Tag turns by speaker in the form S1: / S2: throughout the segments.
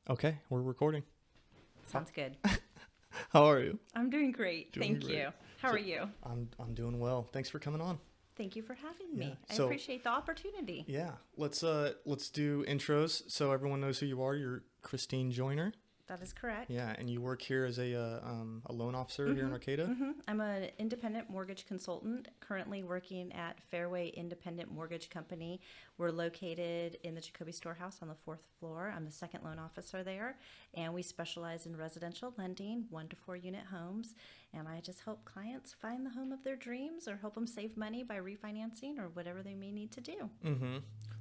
S1: Okay, we're recording.
S2: Sounds good.
S1: How are you?
S2: I'm doing great. Thank you. How are you?
S1: I'm doing well. Thanks for coming on.
S2: Thank you for having me. I
S1: So-
S2: appreciate the opportunity.
S1: Yeah, let's do intros so everyone knows who you are. You're Christine Joyner.
S2: That is correct.
S1: Yeah, and you work here as a loan officer here in Arcata.
S2: I'm an independent mortgage consultant, currently working at Fairway Independent Mortgage Company. We're located in the Jacoby Storehouse on the 4th floor. I'm the second loan officer there, and we specialize in residential lending, 1 to 4 unit homes. And I just help clients find the home of their dreams or help them save money by refinancing or whatever they may need to do.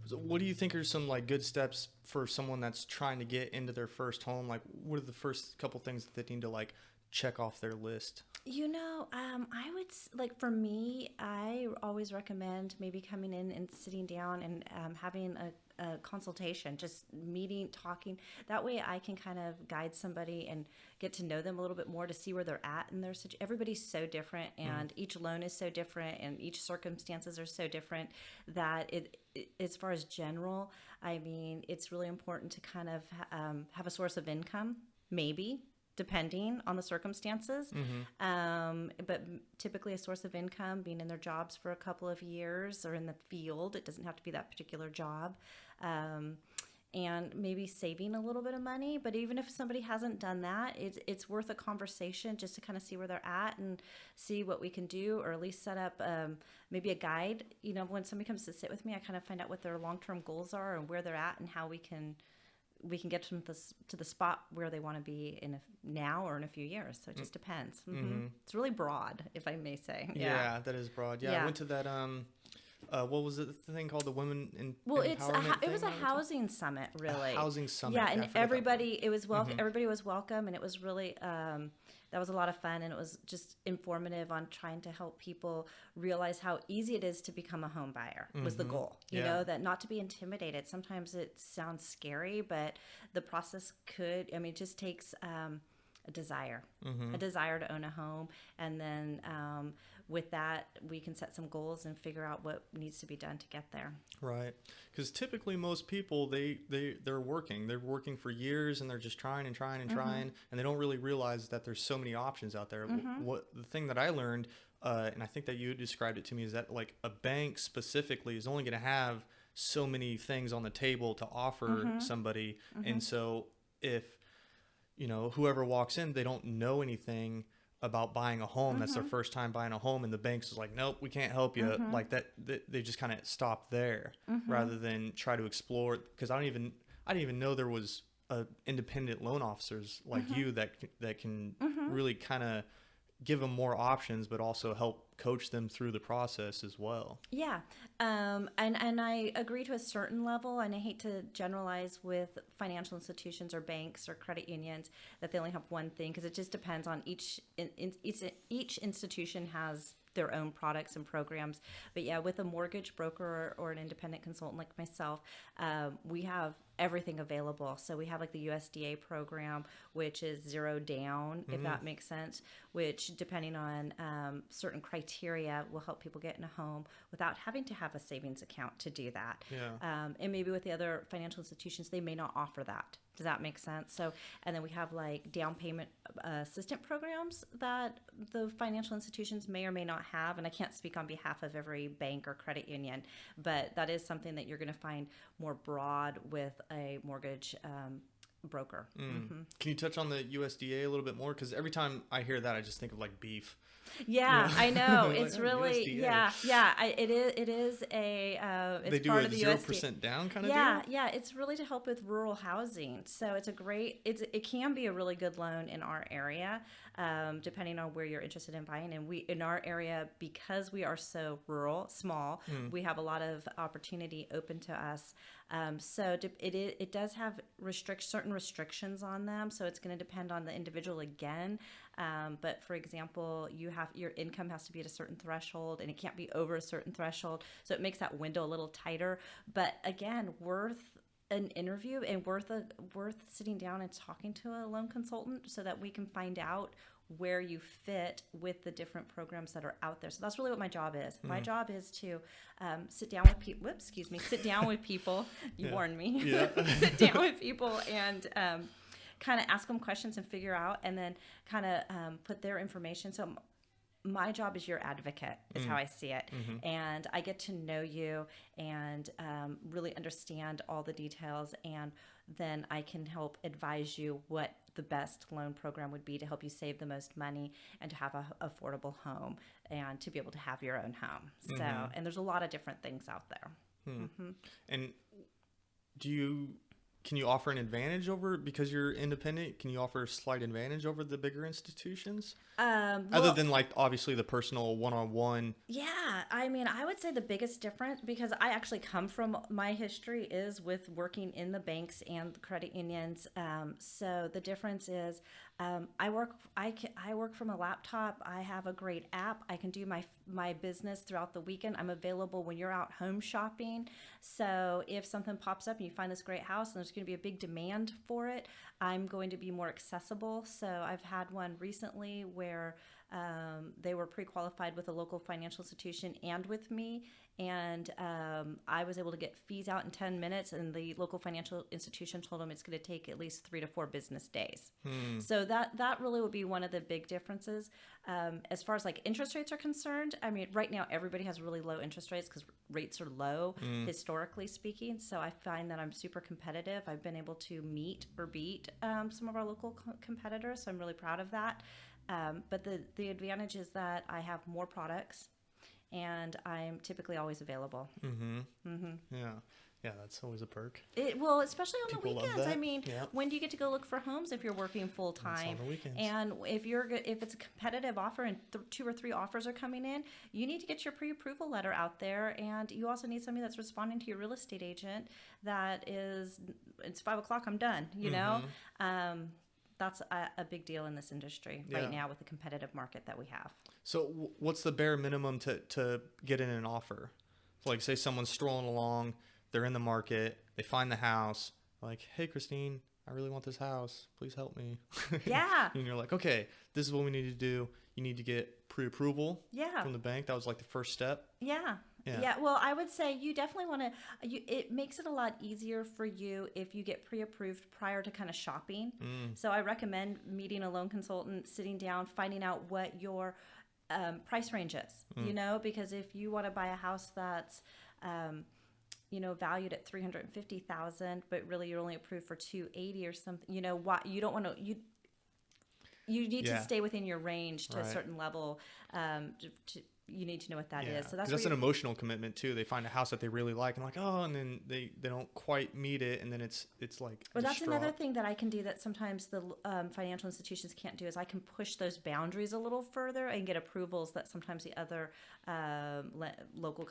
S1: So what do you think are some like good steps for someone that's trying to get into their first home? Like, what are the first couple things that they need to like check off their list?
S2: I would like for me, I always recommend maybe coming in and sitting down and having a consultation, just meeting, talking. That way I can kind of guide somebody and get to know them a little bit more to see where they're at in their situation. Everybody's so different and each loan is so different and each circumstances are so different that as far as general, I mean, it's really important to kind of have a source of income, maybe, depending on the circumstances. But typically a source of income, being in their jobs for a couple of years or in the field. It doesn't have to be that particular job. And maybe saving a little bit of money. But even if somebody hasn't done that, it's worth a conversation just to kind of see where they're at and see what we can do, or at least set up maybe a guide. You know, when somebody comes to sit with me, I kind of find out what their long-term goals are and where they're at and how we can get them to the spot where they want to be now or in a few years. So it just depends. It's really broad, if I may say.
S1: Yeah, that is broad. Yeah, I went to that. What was it? The thing called the Women in Empowerment
S2: it was a
S1: thing
S2: housing summit, really.
S1: A housing summit.
S2: Yeah, and everybody everybody was welcome, and it was really that was a lot of fun, and it was just informative on trying to help people realize how easy it is to become a home buyer was the goal. You know, that not to be intimidated. Sometimes it sounds scary, but the process it just takes a desire to own a home, and then with that we can set some goals and figure out what needs to be done to get there.
S1: Right, because typically most people they're working for years and they're just trying and trying and trying, and they don't really realize that there's so many options out there. What the thing that I learned, and I think that you described it to me, is that like a bank specifically is only going to have so many things on the table to offer somebody, and so if whoever walks in, they don't know anything about buying a home. That's their first time buying a home, and the bank's is like, nope, we can't help you. Like that, they just kind of stop there rather than try to explore. Because I didn't even know there was independent loan officers like you that can really kind of give them more options, but also help coach them through the process as well.
S2: Yeah. And I agree to a certain level, and I hate to generalize with financial institutions or banks or credit unions that they only have one thing, because it just depends on each institution has their own products and programs. But yeah, with a mortgage broker or an independent consultant like myself, we have everything available. So we have like the USDA program, which is zero down, if that makes sense, which depending on certain criteria will help people get in a home without having to have a savings account to do that. And maybe with the other financial institutions, they may not offer that. Does that make sense? So, and then we have like down payment assistant programs that the financial institutions may or may not have. And I can't speak on behalf of every bank or credit union, but that is something that you're going to find more broad with a mortgage broker.
S1: Can you touch on the USDA a little bit more? Because every time I hear that, I just think of like beef.
S2: Yeah, I know.
S1: Like,
S2: It's really, USDA. It is a, it's
S1: they do
S2: part
S1: a
S2: of the
S1: 0% down kind of
S2: Yeah,
S1: deal?
S2: yeah. It's really to help with rural housing. So it can be a really good loan in our area, depending on where you're interested in buying. And in our area, because we are so rural, small, we have a lot of opportunity open to us. So it does have certain restrictions on them. So it's going to depend on the individual again. But for example, your income has to be at a certain threshold, and it can't be over a certain threshold. So it makes that window a little tighter. But again, worth an interview and worth sitting down and talking to a loan consultant so that we can find out where you fit with the different programs that are out there. So that's really what my job is. My job is to sit down with people. Sit down with people. You warned me.
S1: Yeah.
S2: Sit down with people and kind of ask them questions and figure out, and then kind of put their information. So my job is your advocate, is how I see it. And I get to know you and really understand all the details, and then I can help advise you what the best loan program would be to help you save the most money and to have an affordable home and to be able to have your own home. So, and there's a lot of different things out there.
S1: And can you offer an advantage over, because you're independent, can you offer a slight advantage over the bigger institutions? Other than like obviously the personal one-on-one.
S2: Yeah, I mean, I would say the biggest difference, because I actually come from, my history is with working in the banks and the credit unions. So the difference is I work from a laptop. I have a great app. I can do my business throughout the weekend. I'm available when you're out home shopping. So if something pops up and you find this great house and there's going to be a big demand for it, I'm going to be more accessible. So I've had one recently where they were pre-qualified with a local financial institution and with me, and I was able to get fees out in 10 minutes, and the local financial institution told them it's going to take at least 3 to 4 business days. So that really would be one of the big differences. As far as like interest rates are concerned, I mean, right now everybody has really low interest rates because rates are low, historically speaking. So I find that I'm super competitive. I've been able to meet or beat some of our local competitors, so I'm really proud of that. But the advantage is that I have more products, and I'm typically always available.
S1: Yeah, that's always a perk.
S2: Well, especially on
S1: People
S2: the
S1: love
S2: weekends.
S1: that.
S2: I mean,
S1: Yeah.
S2: when do you get to go look for homes if you're working full
S1: It's
S2: time?
S1: on the weekends.
S2: And if it's a competitive offer and 2 or 3 offers are coming in, you need to get your pre-approval letter out there, and you also need somebody that's responding to your real estate agent. It's 5 o'clock, I'm done. You know. That's a big deal in this industry right now with the competitive market that we have.
S1: So what's the bare minimum to get in an offer? So like say someone's strolling along, they're in the market, they find the house, like, hey, Christine, I really want this house. Please help me.
S2: Yeah.
S1: And you're like, okay, this is what we need to do. You need to get pre-approval from the bank. That was like the first step.
S2: Yeah, well, I would say you definitely want to, it makes it a lot easier for you if you get pre-approved prior to kind of shopping. So I recommend meeting a loan consultant, sitting down, finding out what your price range is, you know, because if you want to buy a house that's, valued at $350,000, but really you're only approved for $280 or something, you know, what you don't want to, you need to stay within your range to a certain level, you need to know what that is. So that's
S1: an emotional commitment too. They find a house that they really like and like, oh, and then they don't quite meet it, and then it's like.
S2: Well, that's another thing that I can do that sometimes the financial institutions can't do, is I can push those boundaries a little further and get approvals that sometimes the other local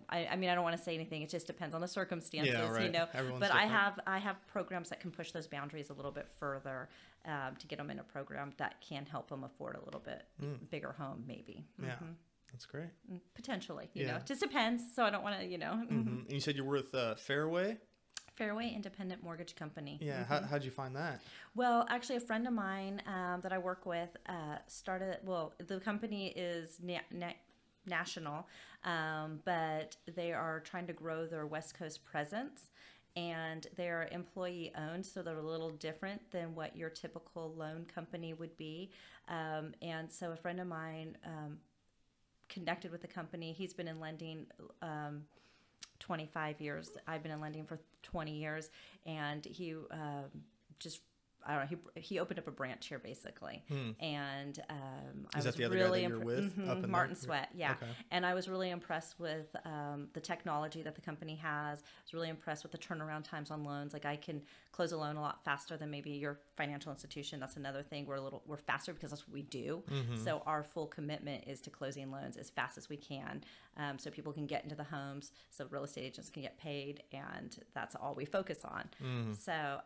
S2: I mean, I don't want to say anything. It just depends on the circumstances, you know.
S1: Everyone's
S2: but
S1: different.
S2: I have programs that can push those boundaries a little bit further to get them in a program that can help them afford a little bit bigger home, maybe.
S1: Yeah. That's great.
S2: Potentially, you know, it just depends. So I don't want to, you know.
S1: And you said you're with Fairway?
S2: Fairway Independent Mortgage Company.
S1: Yeah. How'd you find that?
S2: Well, actually, a friend of mine that I work with the company is national, but they are trying to grow their West Coast presence. And they're employee owned, so they're a little different than what your typical loan company would be. And so a friend of mine connected with the company. He's been in lending 25 years. I've been in lending for 20 years, and he he opened up a branch here basically, and I was really impressed. Martin Sweat, yeah. Okay. And I was really impressed with the technology that the company has. I was really impressed with the turnaround times on loans. Like I can close a loan a lot faster than maybe your financial institution. That's another thing. We're faster because that's what we do. So our full commitment is to closing loans as fast as we can, so people can get into the homes, so real estate agents can get paid, and that's all we focus on. So.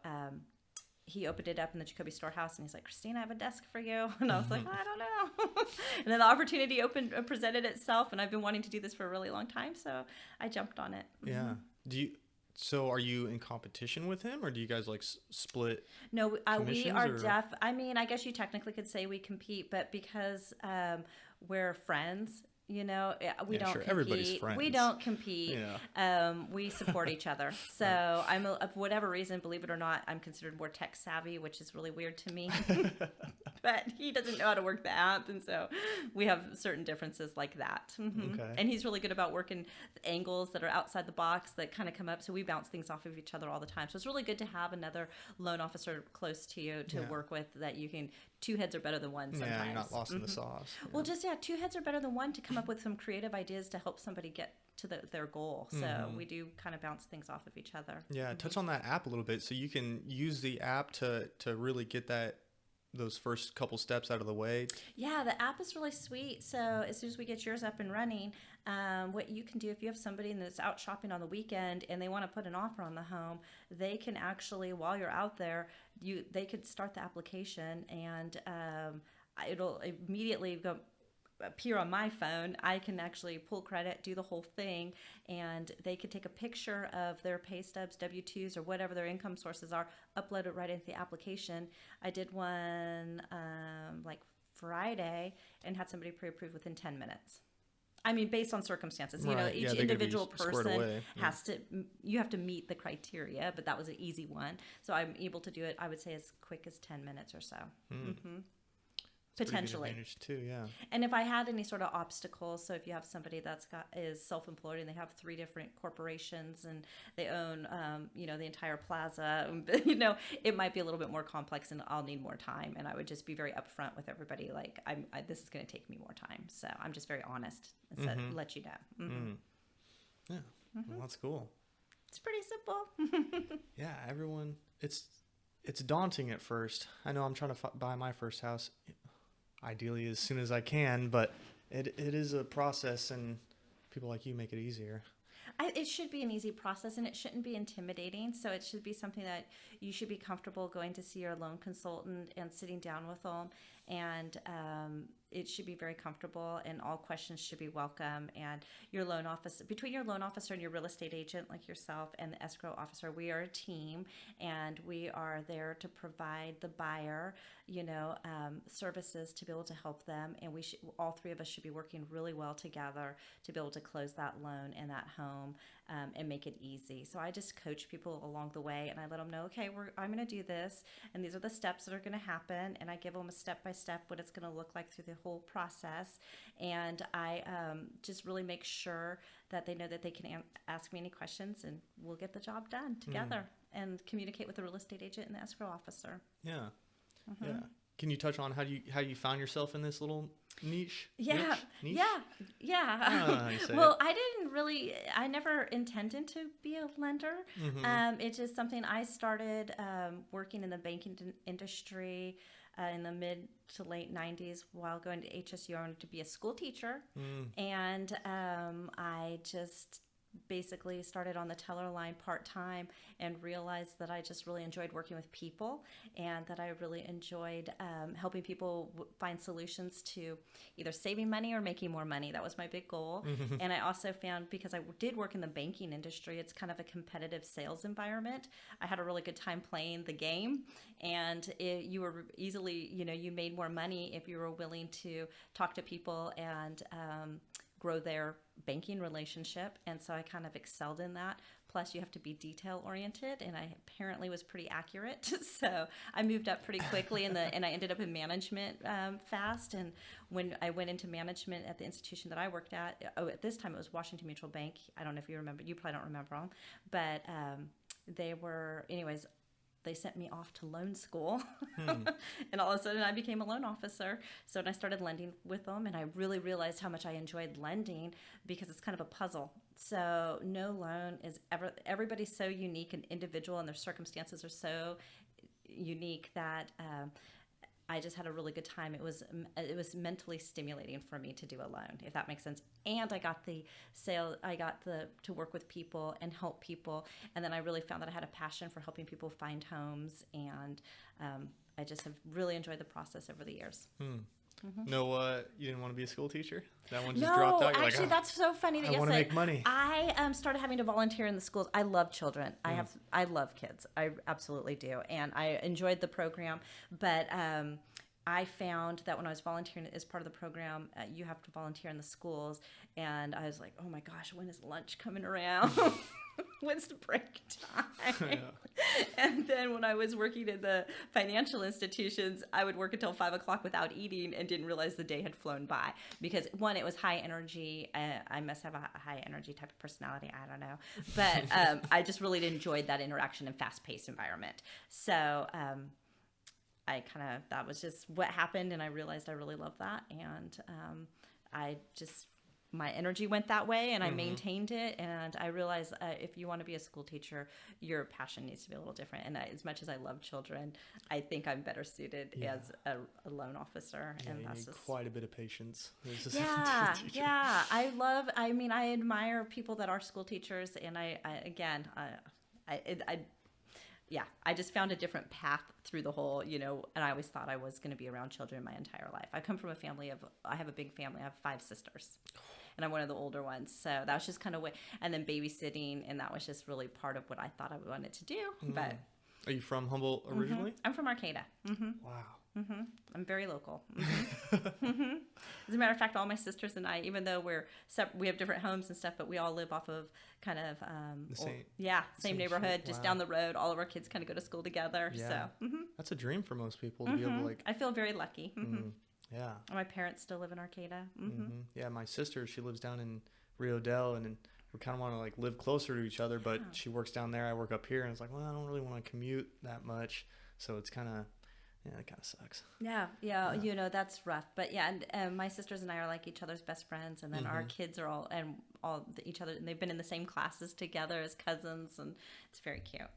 S2: He opened it up in the Jacoby Storehouse, and he's like, Christine, I have a desk for you. And I was like, I don't know. And then the opportunity presented itself, and I've been wanting to do this for a really long time, so I jumped on it.
S1: Yeah. So are you in competition with him, or do you guys like split
S2: No, we
S1: commissions,
S2: are
S1: or?
S2: I mean, I guess you technically could say we compete, but because we're friends, we
S1: Yeah,
S2: don't
S1: sure. Everybody's
S2: compete. We
S1: friends.
S2: don't compete.
S1: Yeah.
S2: We support each other. So of whatever reason, believe it or not, I'm considered more tech savvy, which is really weird to me. But he doesn't know how to work the app, and so we have certain differences like that.
S1: Okay.
S2: And he's really good about working angles that are outside the box that kind of come up, so we bounce things off of each other all the time. So it's really good to have another loan officer close to you to work with, that you can. Two heads are better than one sometimes.
S1: Yeah, you're not lost in the sauce.
S2: Well, two heads are better than one to come up with some creative ideas to help somebody get to their goal. So we do kind of bounce things off of each other.
S1: Yeah, touch on that app a little bit. So you can use the app to really get those first couple steps out of the way.
S2: Yeah, the app is really sweet. So as soon as we get yours up and running, what you can do, if you have somebody that's out shopping on the weekend and they want to put an offer on the home, they can actually, while you're out there, they could start the application, and it'll immediately appear on my phone. I can actually pull credit, do the whole thing, and they could take a picture of their pay stubs, W-2s, or whatever their income sources are, upload it right into the application. I did one like Friday and had somebody pre-approved within 10 minutes. I mean, based on circumstances,
S1: Right.
S2: Each
S1: Yeah,
S2: individual person
S1: away.
S2: has to, you have to meet the criteria, but that was an easy one. So I'm able to do it, I would say, as quick as 10 minutes or so. Potentially.
S1: Advantage too, yeah.
S2: And if I had any sort of obstacles, so if you have somebody is self-employed and they have 3 different corporations and they own, the entire plaza, it might be a little bit more complex and I'll need more time. And I would just be very upfront with everybody, like, this is going to take me more time. So I'm just very honest and let you know.
S1: Yeah, well, that's cool.
S2: It's pretty simple.
S1: Yeah, everyone, it's daunting at first. I know I'm trying to buy my first house, ideally as soon as I can, but it is a process, and people like you make it easier.
S2: It should be an easy process, and it shouldn't be intimidating. So it should be something that you should be comfortable going to see your loan consultant and sitting down with them. And it should be very comfortable, and all questions should be welcome. And between your loan officer and your real estate agent like yourself and the escrow officer, we are a team, and we are there to provide the buyer, services to be able to help them. And all 3 of us should be working really well together to be able to close that loan and that home and make it easy. So I just coach people along the way, and I let them know, okay, I'm going to do this, and these are the steps that are going to happen, and I give them a step-by-step what it's going to look like through the whole process. And I just really make sure that they know that they can ask me any questions, and we'll get the job done together and communicate with the real estate agent and the escrow officer.
S1: Yeah. Yeah. Can you touch on how you found yourself in this little niche?
S2: Yeah.
S1: Niche?
S2: Yeah.
S1: I don't know how you say
S2: Well,
S1: it.
S2: I never intended to be a lender. It's just something I started working in the banking industry in the mid to late 90s while going to HSU. I wanted to be a school teacher. And I just basically started on the teller line part-time and realized that I just really enjoyed working with people, and that I really enjoyed helping people find solutions to either saving money or making more money. That was my big goal. And I also found, because I did work in the banking industry, it's kind of a competitive sales environment. I had a really good time playing the game, and you were easily, you made more money if you were willing to talk to people and grow their banking relationship. And so I kind of excelled in that. Plus you have to be detail oriented, and I apparently was pretty accurate. So I moved up pretty quickly and I ended up in management fast. And when I went into management at the institution that I worked at this time it was Washington Mutual Bank. I don't know if you remember, you probably don't remember them, but they sent me off to loan school. And all of a sudden I became a loan officer. So when I started lending with them, and I really realized how much I enjoyed lending, because it's kind of a puzzle. So no loan is everybody's so unique and individual, and their circumstances are so unique that I just had a really good time. It was mentally stimulating for me to do a loan, if that makes sense. And I got to work with people and help people. And then I really found that I had a passion for helping people find homes. And I just have really enjoyed the process over the years.
S1: No, you didn't want to be a school teacher? That one just dropped out?
S2: No,
S1: You're
S2: actually,
S1: like,
S2: that's so funny that
S1: I
S2: you
S1: want to
S2: say.
S1: make money.
S2: I started having to volunteer in the schools. I love children. I love kids. I absolutely do, and I enjoyed the program. But I found that when I was volunteering as part of the program, you have to volunteer in the schools, and I was like, oh my gosh, when is lunch coming around? When's the break time?
S1: Yeah.
S2: And then when I was working in the financial institutions, I would work until 5 o'clock without eating and didn't realize the day had flown by because one, it was high energy. I must have a high energy type of personality. I don't know. But I just really enjoyed that interaction and fast paced environment. So, that was just what happened. And I realized I really loved that. And my energy went that way and I maintained it. And I realized if you want to be a school teacher, your passion needs to be a little different. And as much as I love children, I think I'm better suited as a loan officer.
S1: Yeah,
S2: and
S1: you
S2: that's
S1: need
S2: just
S1: quite a bit of patience.
S2: Yeah. I admire people that are school teachers. And I just found a different path through the whole, and I always thought I was going to be around children my entire life. I come from I have a big family. I have 5 sisters and I'm one of the older ones. So that was just kind of and then babysitting. And that was just really part of what I thought I wanted to do. But
S1: Are you from Humboldt originally?
S2: I'm from Arcata.
S1: Wow.
S2: I'm very local. As a matter of fact, all my sisters and I, even though we have different homes and stuff, but we all live off of kind of same neighborhood, just down the road. All of our kids kind of go to school together.
S1: Yeah.
S2: So
S1: That's a dream for most people to be able to
S2: I feel very lucky.
S1: Yeah.
S2: My parents still live in Arcata.
S1: Yeah, my sister, she lives down in Rio Dell, and we kind of want to live closer to each other, but she works down there, I work up here, and it's like, well, I don't really want to commute that much, so it's kind of, it kind of sucks.
S2: Yeah, that's rough. But yeah, and my sisters and I are like each other's best friends, and then our kids are all each other, and they've been in the same classes together as cousins, and it's very cute.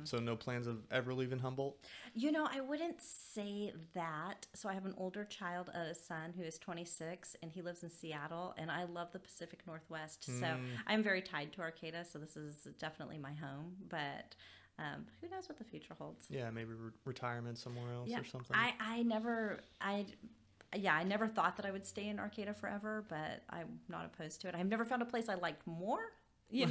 S1: So no plans of ever leaving Humboldt?
S2: I wouldn't say that. So I have an older child, a son who is 26, and he lives in Seattle, and I love the Pacific Northwest. So I'm very tied to Arcata, so this is definitely my home, but who knows what the future holds?
S1: Yeah, maybe retirement somewhere else or something.
S2: I never thought that I would stay in Arcata forever, but I'm not opposed to it. I've never found a place I liked more.
S1: Yeah.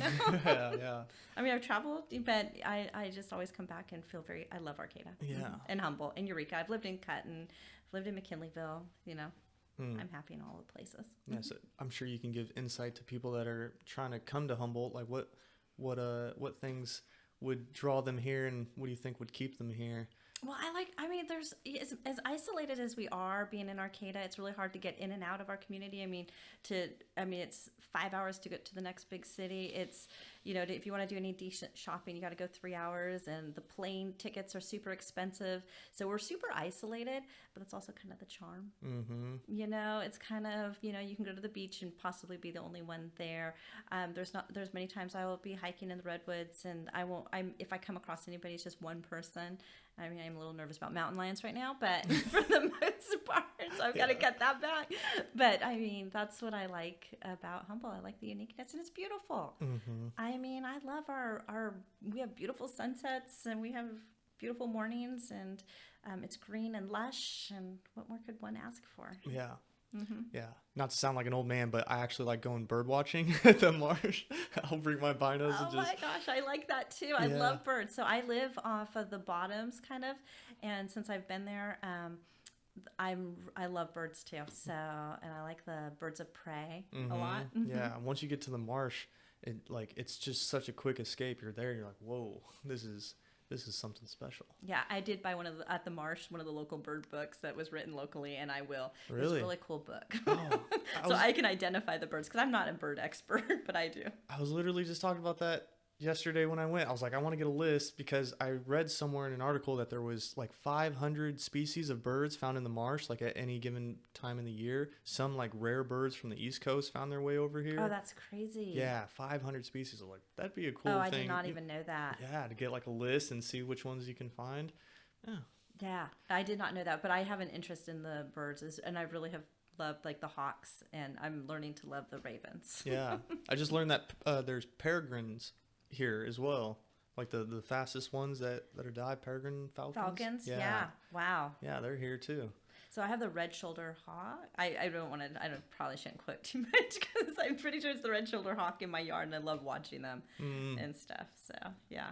S2: I mean, I've traveled, but I just always come back and feel I love Arcata.
S1: Yeah.
S2: And Humboldt and Eureka. I've lived in Cutton, lived in McKinleyville. I'm happy in all the places.
S1: Yeah, so I'm sure you can give insight to people that are trying to come to Humboldt. Like what things would draw them here, and what do you think would keep them here?
S2: Well, there's as isolated as we are being in Arcata, it's really hard to get in and out of our community. It's 5 hours to get to the next big city. It's, if you want to do any decent shopping, you got to go 3 hours, and the plane tickets are super expensive. So we're super isolated, but it's also kind of the charm. It's kind of, you can go to the beach and possibly be the only one there. There's many times I will be hiking in the redwoods, and if I come across anybody, it's just one person. I'm a little nervous about mountain lions right now, but for the most part, so I've got to cut that back. But that's what I like about Humboldt. I like the uniqueness, and it's beautiful. I love we have beautiful sunsets, and we have beautiful mornings, and it's green and lush, and what more could one ask for?
S1: Yeah. Yeah, not to sound like an old man, but I actually like going bird watching at the marsh. I'll bring my binos and just...
S2: my gosh, I like that too. I love birds. So I live off of the bottoms kind of, and since I've been there, I love birds too. So, and I like the birds of prey a lot.
S1: Yeah, once you get to the marsh, it's just such a quick escape. You're there, you're like, whoa, this is something special. Yeah,
S2: I did buy at the marsh, one of the local bird books that was written locally, and I will.
S1: Really?
S2: It's a really cool book. I can identify the birds, because I'm not a bird expert, but I do.
S1: I was literally just talking about that yesterday when I went. I was like, I want to get a list, because I read somewhere in an article that there was 500 species of birds found in the marsh, at any given time in the year. Some rare birds from the East Coast found their way over here.
S2: Oh, that's crazy.
S1: Yeah, 500 species. That'd be a cool thing.
S2: Oh, I did not even know that.
S1: Yeah, to get a list and see which ones you can find.
S2: Yeah, I did not know that, but I have an interest in the birds, and I really have loved the hawks, and I'm learning to love the ravens.
S1: Yeah, I just learned that there's peregrines here as well, the fastest ones that are dive, peregrine falcons.
S2: Yeah. Wow.
S1: Yeah, they're here too.
S2: So I have the red shoulder hawk. I probably shouldn't quote too much because I'm pretty sure it's the red shoulder hawk in my yard, and I love watching them and stuff. So yeah,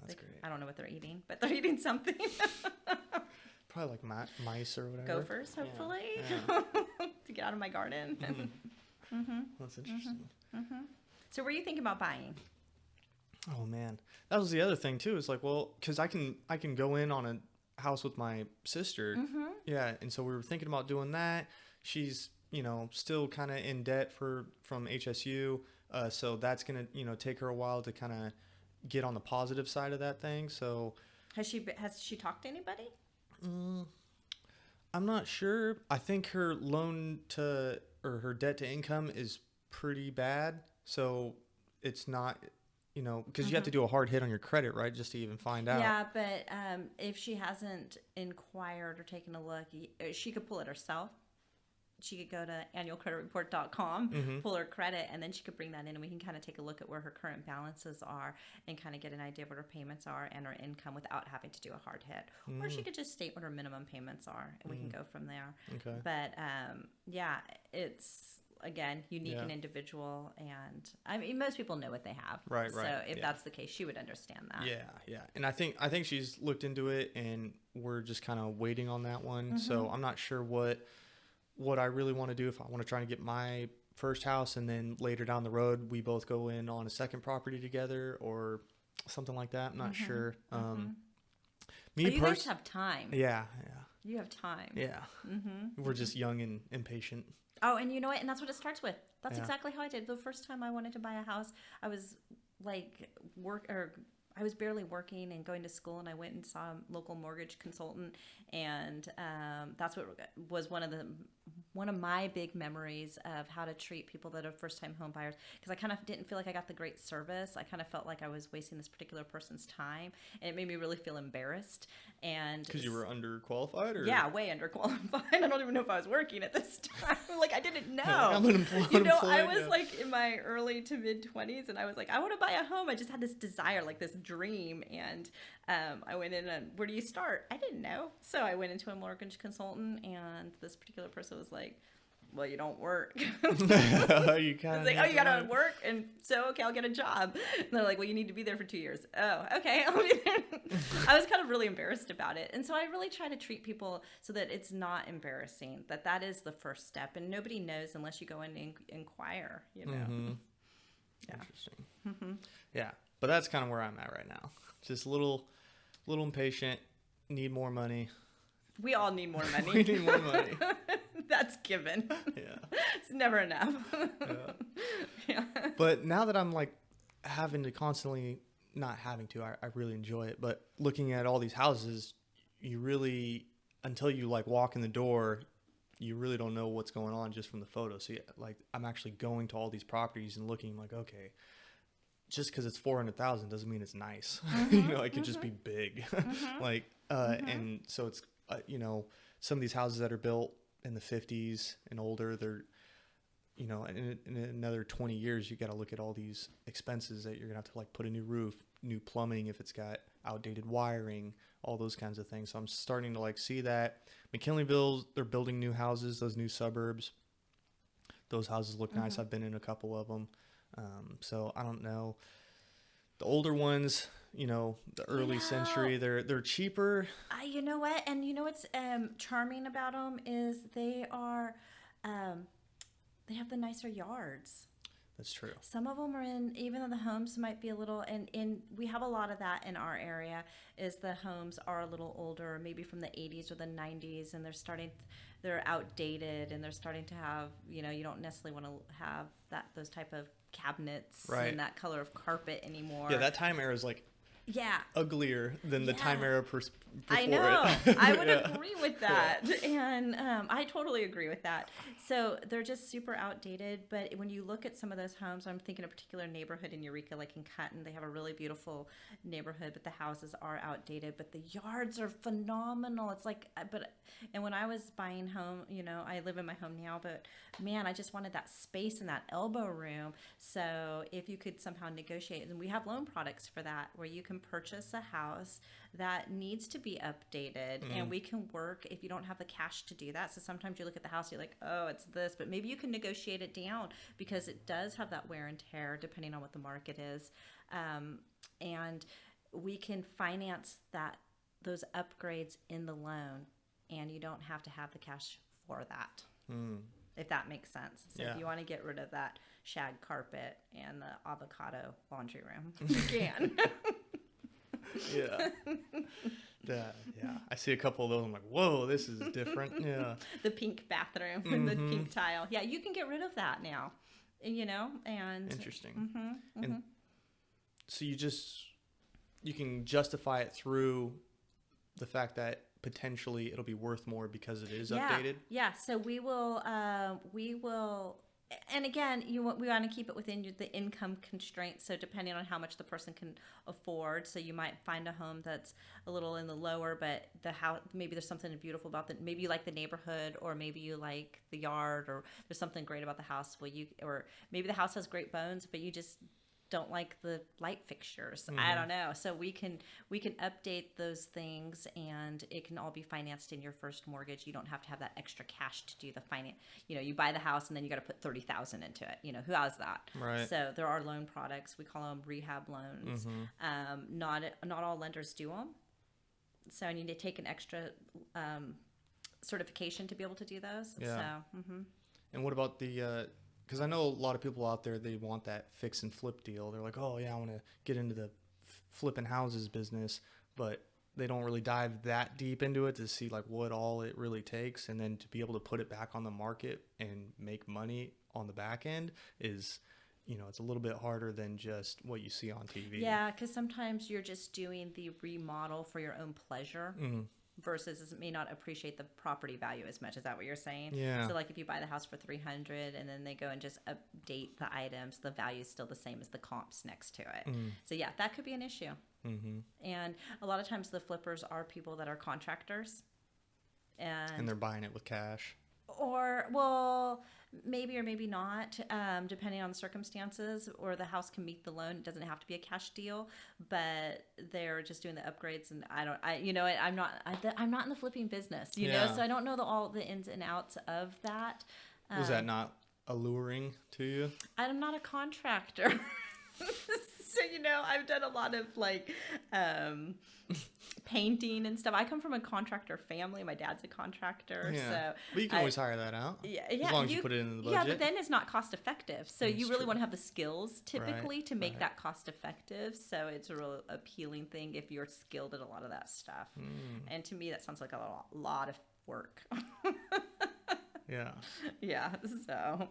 S1: that's great.
S2: I don't know what they're eating, but they're eating something.
S1: Probably like mice or whatever.
S2: Gophers, hopefully, to get out of my garden.
S1: That's interesting.
S2: So, were you thinking about buying?
S1: Oh man, that was the other thing too. It's like, well, because I can go in on a house with my sister. Yeah, and so we were thinking about doing that. She's still kind of in debt from HSU, so that's gonna take her a while to kind of get on the positive side of that thing. So
S2: has she talked to anybody?
S1: I'm not sure. I think her her debt to income is pretty bad, so it's not. Because you have to do a hard hit on your credit, right, just to even find out.
S2: Yeah, but if she hasn't inquired or taken a look, she could pull it herself. She could go to annualcreditreport.com, pull her credit, and then she could bring that in, and we can kind of take a look at where her current balances are and kind of get an idea of what her payments are and her income without having to do a hard hit. Or she could just state what her minimum payments are, and we can go from there.
S1: Okay.
S2: But, yeah, it's... Again, unique and individual, and I mean most people know what they have.
S1: Right.
S2: So if that's the case, she would understand that.
S1: Yeah. And I think she's looked into it, and we're just kind of waiting on that one. So I'm not sure what I really want to do, if I want to try to get my first house and then later down the road we both go in on a second property together or something like that. I'm not sure.
S2: You guys have time.
S1: Yeah.
S2: You have time.
S1: Yeah. We're just young and impatient.
S2: Oh, and you know what? And that's what it starts with. That's exactly how I did. The first time I wanted to buy a house, I was like I was barely working and going to school, and I went and saw a local mortgage consultant, and that's what was one of my big memories of how to treat people that are first-time home buyers, because I kind of didn't feel like I got the great service. I kind of felt like I was wasting this particular person's time, and it made me really feel embarrassed. And
S1: because you were underqualified, or
S2: way underqualified. I don't even know if I was working at this time. Like I didn't know.
S1: I'm unemployed.
S2: I was like in my early to mid 20s, and I was like, I want to buy a home. I just had this desire, like this dream, and I went in and where do you start? I didn't know, so I went into a mortgage consultant, and this particular person was like, well, you don't work.
S1: You kind of
S2: like, oh, you gotta work, and so okay, I'll get a job. And they're like, well, you need to be there for 2 years. Oh, okay, I'll be there. I was kind of really embarrassed about it, and so I really try to treat people so that it's not embarrassing. That is the first step, and nobody knows unless you go in and inquire. Yeah.
S1: Interesting. Yeah, but that's kind of where I'm at right now. Just a little impatient. Need more money.
S2: We all need more money.
S1: We need more money.
S2: That's given.
S1: Yeah.
S2: It's never enough.
S1: Yeah. But now that I'm like having to constantly, not having to, I really enjoy it, but looking at all these houses, you really, until you like walk in the door, you really don't know what's going on just from the photos. So like I'm actually going to all these properties and looking like, okay, just because it's 400,000 doesn't mean it's nice. It could just be big. And so it's, some of these houses that are built in the 50s and older, they're, in another 20 years, you got to look at all these expenses that you're gonna have to like put a new roof, new plumbing, if it's got outdated wiring, all those kinds of things. So I'm starting to like see that McKinleyville, they're building new houses, those new suburbs. Those houses look nice. I've been in a couple of them. So I don't know. The older ones, the early century, they're cheaper.
S2: You know what? And you know what's charming about them is they are, they have the nicer yards.
S1: That's true.
S2: Some of them are even though the homes might be a little, and we have a lot of that in our area, is the homes are a little older, maybe from the 80s or the 90s, and they're outdated, and they're starting to have, you don't necessarily want to have those type of cabinets and that color of carpet anymore.
S1: Yeah, that time era is like uglier than the time era before
S2: I know. I would agree with that. And I totally agree with that. So they're just super outdated. But when you look at some of those homes, I'm thinking a particular neighborhood in Eureka, like in Cutton. They have a really beautiful neighborhood, but the houses are outdated. But the yards are phenomenal. It's like, and when I was buying home, I live in my home now, but man, I just wanted that space and that elbow room. So if you could somehow negotiate, and we have loan products for that, where you can purchase a house that needs to be updated, and we can work if you don't have the cash to do that. So sometimes you look at the house, you're like, oh, it's this, but maybe you can negotiate it down because it does have that wear and tear depending on what the market is. And we can finance those upgrades in the loan, and you don't have to have the cash for that. If that makes sense. So if you want to get rid of that shag carpet and the avocado laundry room, you can.
S1: Yeah. I see a couple of those. I'm like, whoa, this is different. Yeah.
S2: The pink bathroom and the pink tile. Yeah, you can get rid of that now. And
S1: interesting. And so you can justify it through the fact that potentially it'll be worth more because it is updated.
S2: Yeah. So we will, and again, we want to keep it within the income constraints. So depending on how much the person can afford, so you might find a home that's a little in the lower, but the house, maybe there's something beautiful about maybe you like the neighborhood, or maybe you like the yard, or there's something great about the house. Or maybe the house has great bones, but you just don't like the light fixtures. I don't know. So we can update those things, and it can all be financed in your first mortgage. You don't have to have that extra cash to do the finance. You buy the house and then you got to put $30,000 into it. Who has that?
S1: Right.
S2: So there are loan products. We call them rehab loans. Not all lenders do them. So I need to take an extra certification to be able to do those.
S1: Yeah.
S2: So.
S1: And what about the? Because I know a lot of people out there, they want that fix and flip deal. They're like, oh, yeah, I want to get into the flipping houses business, but they don't really dive that deep into it to see like what all it really takes. And then to be able to put it back on the market and make money on the back end is, it's a little bit harder than just what you see on TV.
S2: Yeah, because sometimes you're just doing the remodel for your own pleasure. Versus it may not appreciate the property value as much. Is that what you're saying?
S1: Yeah.
S2: So like if you buy the house for $300 and then they go and just update the items, the value is still the same as the comps next to it. So yeah, that could be an issue. And a lot of times the flippers are people that are contractors. And
S1: they're buying it with cash.
S2: Or, well, maybe or maybe not, depending on the circumstances, or the house can meet the loan. It doesn't have to be a cash deal, but they're just doing the upgrades. And I'm not in the flipping business, so I don't know all the ins and outs of that.
S1: Was that not alluring to you?
S2: I'm not a contractor. So, I've done a lot of painting and stuff. I come from a contractor family. My dad's a contractor.
S1: Yeah.
S2: So
S1: but you can always hire that out.
S2: Yeah.
S1: As long as you put it in the budget.
S2: Yeah, but then it's not cost effective. So you really want to have the skills typically to make
S1: right.
S2: that cost effective. So it's a real appealing thing if you're skilled at a lot of that stuff. And to me, that sounds like a lot of work.
S1: Yeah.
S2: Yeah. So.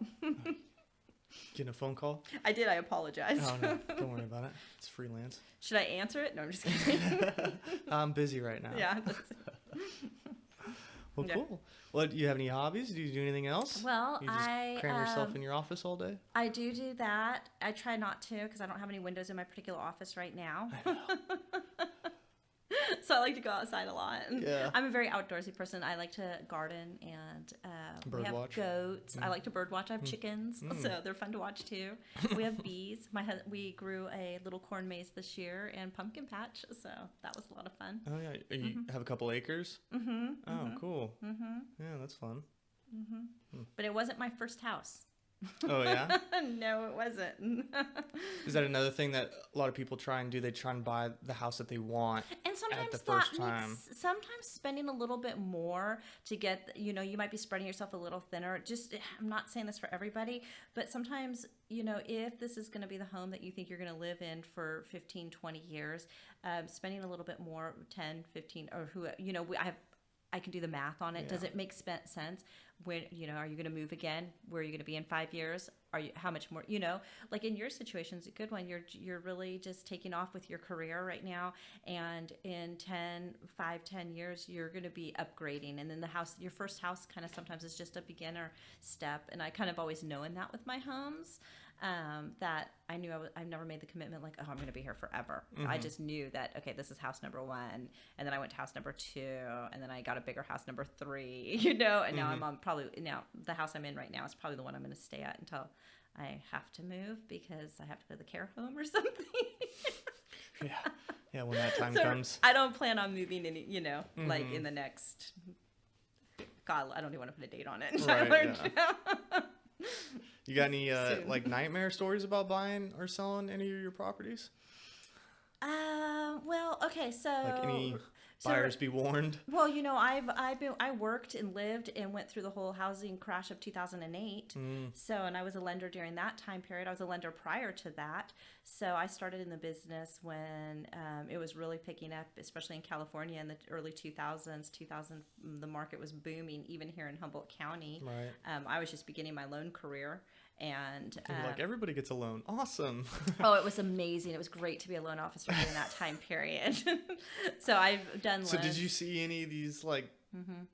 S1: Getting a phone call?
S2: I did. I apologize.
S1: Oh, no. Don't worry about it. It's freelance.
S2: Should I answer it? No, I'm just kidding.
S1: I'm busy right now.
S2: Yeah.
S1: Well, cool. Well, do you have any hobbies? Do you do anything else?
S2: Well,
S1: you just cram yourself in your office all day?
S2: I do that. I try not to because I don't have any windows in my particular office right now. So I like to go outside a lot.
S1: Yeah.
S2: I'm a very outdoorsy person. I like to garden and we have goats. I like to bird watch. I have chickens, so they're fun to watch too. We have bees. We grew a little corn maze this year and pumpkin patch, so that was a lot of fun.
S1: Oh yeah, you have a couple acres? Oh, cool. Yeah, that's fun.
S2: But it wasn't my first house.
S1: Oh yeah?
S2: No, it wasn't.
S1: Is that another thing that a lot of people try and do? They try and buy the house that they want
S2: and sometimes
S1: at the first time.
S2: Sometimes spending a little bit more to get, you might be spreading yourself a little thinner. I'm not saying this for everybody, but sometimes, if this is going to be the home that you think you're going to live in for 15, 20 years, spending a little bit more, 10, 15, or I can do the math on it. Yeah. Does it make sense? When, are you going to move again? Where are you going to be in 5 years? How much more, like in your situation, it's a good one. You're really just taking off with your career right now. And in 10 years, you're going to be upgrading. And then your first house kind of sometimes is just a beginner step. And I kind of always known that with my homes. That I knew I've never made the commitment like, oh, I'm going to be here forever. I just knew that, okay, this is house number 1. And then I went to house number 2. And then I got a bigger house number 3, and now I'm on now the house I'm in right now is probably the one I'm going to stay at until I have to move because I have to go to the care home or something.
S1: Yeah. Yeah, when that time
S2: So
S1: comes.
S2: I don't plan on moving any, like in the next. God, I don't even want to put a date on it.
S1: Right, yeah. You got any
S2: Soon.
S1: like nightmare stories about buying or selling any of your properties?
S2: Well, okay, so
S1: Like any buyers be warned?
S2: Well, I worked and lived and went through the whole housing crash of 2008. So, and I was a lender during that time period. I was a lender prior to that. So I started in the business when it was really picking up, especially in California in the early 2000s. The market was booming, even here in Humboldt County.
S1: Right.
S2: I was just beginning my loan career. And
S1: like everybody gets a loan. Awesome.
S2: oh, it was amazing. It was great to be a loan officer during that time period. So I've done loans.
S1: So did you see any of these like,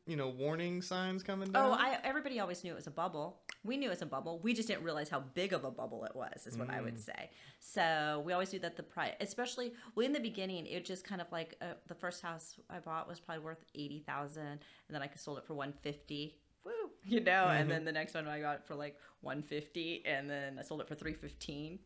S1: warning signs coming down?
S2: Everybody always knew it was a bubble. We knew it was a bubble. We just didn't realize how big of a bubble it was, is what I would say. So we always knew that the price, especially in the beginning, it just kind of like the first house I bought was probably worth $80,000, and then I sold it for $150,000. Woo, and then the next one I got it for like $150,000, and then I sold it for $315,000,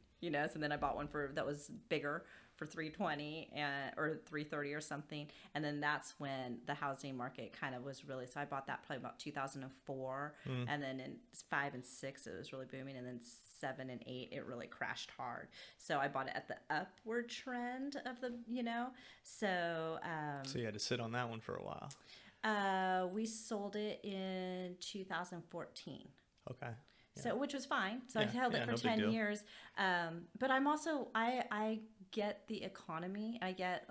S2: so then I bought one that was bigger for $320,000 or $330,000 or something, and then that's when the housing market kind of was really. So I bought that probably about 2004, and then in 5 and 6 it was really booming, and then 7 and 8 it really crashed hard. So I bought it at the upward trend of the, so.
S1: So you had to sit on that one for a while.
S2: We sold it in 2014.
S1: Okay. Yeah.
S2: So, which was fine. So I held it for
S1: no
S2: 10 years. But I'm also, I get the economy. I get,